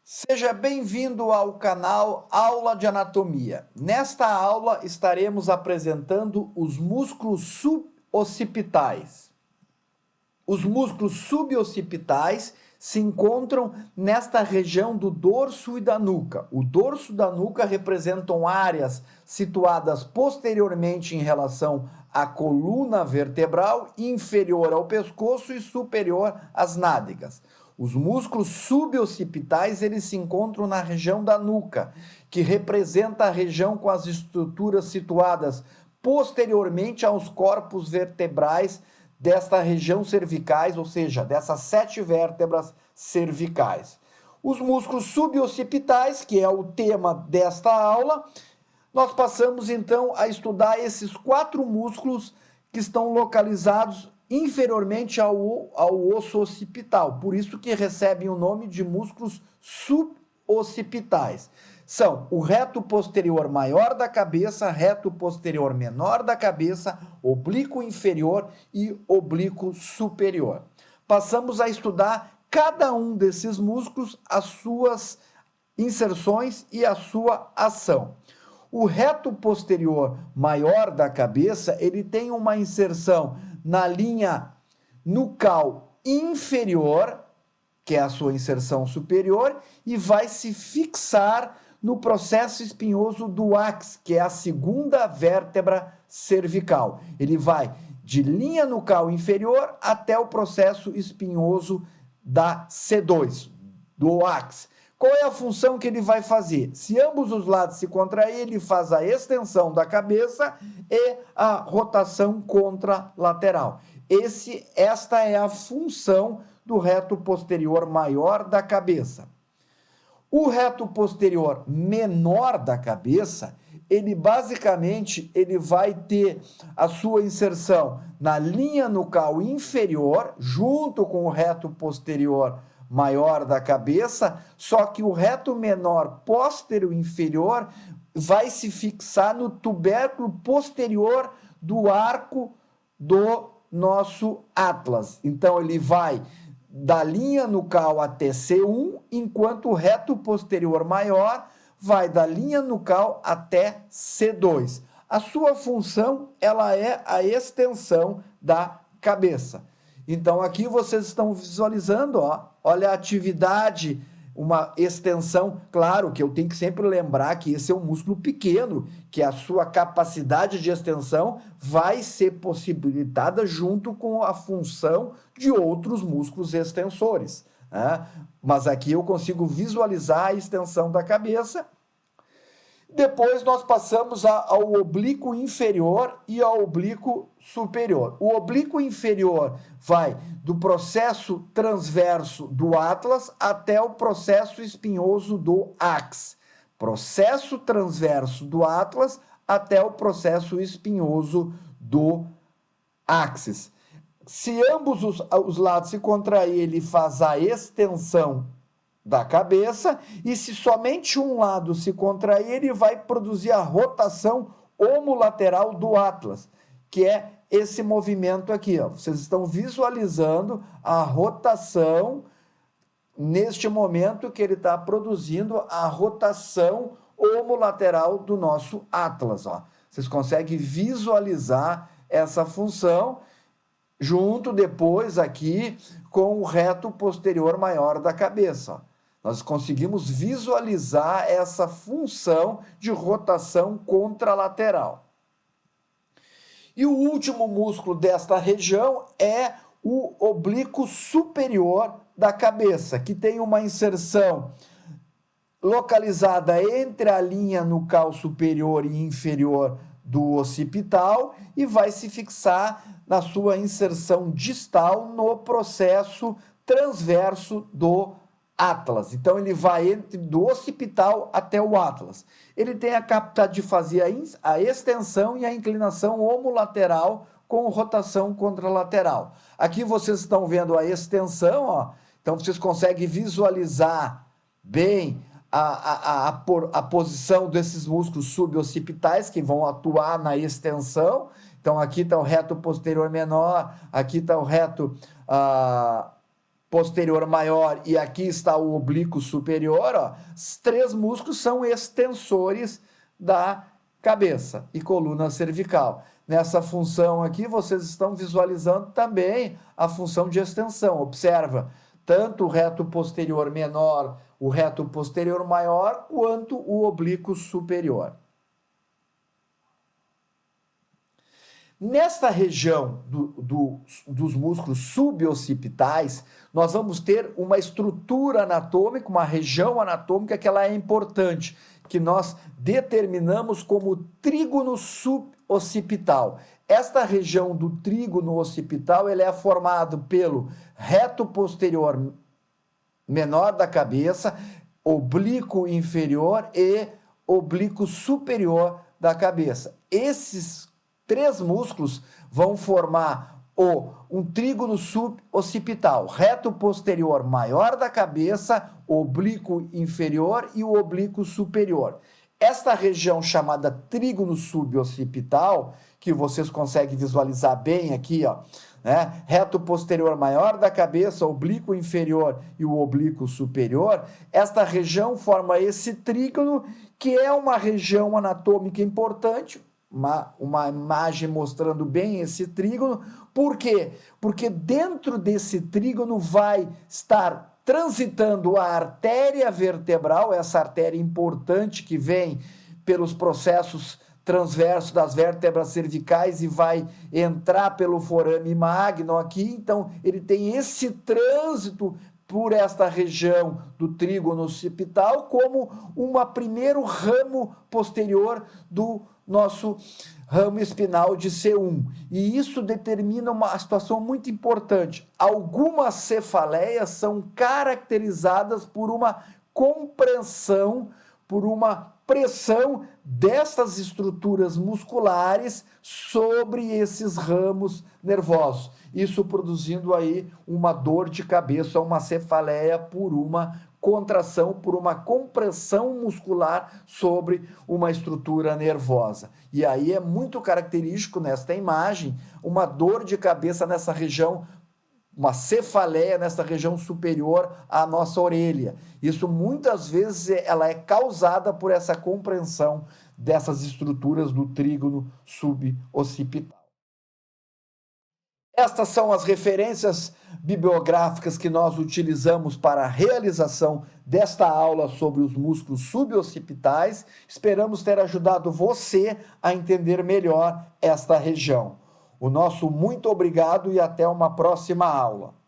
Seja bem-vindo ao canal Aula de Anatomia. Nesta aula estaremos apresentando os músculos suboccipitais. Os músculos suboccipitais se encontram nesta região do dorso e da nuca. O dorso da nuca representam áreas situadas posteriormente em relação à coluna vertebral, inferior ao pescoço e superior às nádegas. Os músculos suboccipitais, eles se encontram na região da nuca, que representa a região com as estruturas situadas posteriormente aos corpos vertebrais desta região cervicais, ou seja, dessas 7 vértebras cervicais. Os músculos suboccipitais, que é o tema desta aula, nós passamos então a estudar esses 4 músculos que estão localizados inferiormente ao osso occipital, por isso que recebem o nome de músculos suboccipitais. São o reto posterior maior da cabeça, reto posterior menor da cabeça, oblíquo inferior e oblíquo superior. Passamos a estudar cada um desses músculos, as suas inserções e a sua ação. O reto posterior maior da cabeça, ele tem uma inserção na linha nucal inferior, que é a sua inserção superior, e vai se fixar no processo espinhoso do áxis, que é a segunda vértebra cervical. Ele vai de linha nucal inferior até o processo espinhoso da C2, do áxis. Qual é a função que ele vai fazer? Se ambos os lados se contraírem, ele faz a extensão da cabeça e a rotação contralateral. Esta é a função do reto posterior maior da cabeça. O reto posterior menor da cabeça, ele basicamente vai ter a sua inserção na linha nucal inferior, junto com o reto posterior maior da cabeça, só que o reto menor póstero inferior vai se fixar no tubérculo posterior do arco do nosso atlas. Então ele vai da linha nucal até C1, enquanto o reto posterior maior vai da linha nucal até C2. A sua função, ela é a extensão da cabeça. Então aqui vocês estão visualizando, olha a atividade, uma extensão. Claro que eu tenho que sempre lembrar que esse é um músculo pequeno, que a sua capacidade de extensão vai ser possibilitada junto com a função de outros músculos extensores, né? Mas aqui eu consigo visualizar a extensão da cabeça. Depois nós passamos ao oblíquo inferior e ao oblíquo superior. O oblíquo inferior vai do processo transverso do atlas até o processo espinhoso do áxis. Processo transverso do atlas até o processo espinhoso do áxis. Se ambos os lados se contraírem, ele faz a extensão da cabeça, e se somente um lado se contrair, ele vai produzir a rotação homolateral do atlas, que é esse movimento aqui, Vocês estão visualizando a rotação neste momento que ele está produzindo a rotação homolateral do nosso atlas, Vocês conseguem visualizar essa função junto depois aqui com o reto posterior maior da cabeça, Nós conseguimos visualizar essa função de rotação contralateral. E o último músculo desta região é o oblíquo superior da cabeça, que tem uma inserção localizada entre a linha nucal superior e inferior do occipital e vai se fixar na sua inserção distal no processo transverso do atlas. Então ele vai do occipital até o atlas. Ele tem a capacidade de fazer a extensão e a inclinação homolateral com rotação contralateral. Aqui vocês estão vendo a extensão, Então vocês conseguem visualizar bem a posição desses músculos suboccipitais que vão atuar na extensão. Então, aqui está o reto posterior menor, aqui está o reto posterior maior e aqui está o oblíquo superior. Ó. Os três músculos são extensores da cabeça e coluna cervical. Nessa função aqui, vocês estão visualizando também a função de extensão. Observa, tanto o reto posterior menor, o reto posterior maior, quanto o oblíquo superior. Nesta região dos músculos suboccipitais, nós vamos ter uma estrutura anatômica, uma região anatômica que ela é importante, que nós determinamos como trígono suboccipital. Esta região do trígono occipital ele é formado pelo reto posterior menor da cabeça, oblíquo inferior e oblíquo superior da cabeça. Esses três músculos vão formar um trígono suboccipital, reto posterior maior da cabeça, oblíquo inferior e o oblíquo superior. Esta região chamada trígono suboccipital, que vocês conseguem visualizar bem aqui, ó, né? Reto posterior maior da cabeça, oblíquo inferior e o oblíquo superior, esta região forma esse trígono, que é uma região anatômica importante, uma imagem mostrando bem esse trígono. Por quê? Porque dentro desse trígono vai estar transitando a artéria vertebral, essa artéria importante que vem pelos processos transversos das vértebras cervicais e vai entrar pelo forame magno aqui. Então, ele tem esse trânsito por esta região do trígono occipital como primeiro ramo posterior do nosso ramo espinal de C1. E isso determina uma situação muito importante. Algumas cefaleias são caracterizadas por uma compreensão, por uma pressão dessas estruturas musculares sobre esses ramos nervosos. Isso produzindo aí uma dor de cabeça, uma cefaleia por uma contração, por uma compressão muscular sobre uma estrutura nervosa. E aí é muito característico nesta imagem uma dor de cabeça nessa região, uma cefaleia nessa região superior à nossa orelha. Isso muitas vezes ela é causada por essa compreensão dessas estruturas do trígono suboccipital. Estas são as referências bibliográficas que nós utilizamos para a realização desta aula sobre os músculos suboccipitais. Esperamos ter ajudado você a entender melhor esta região. O nosso muito obrigado e até uma próxima aula.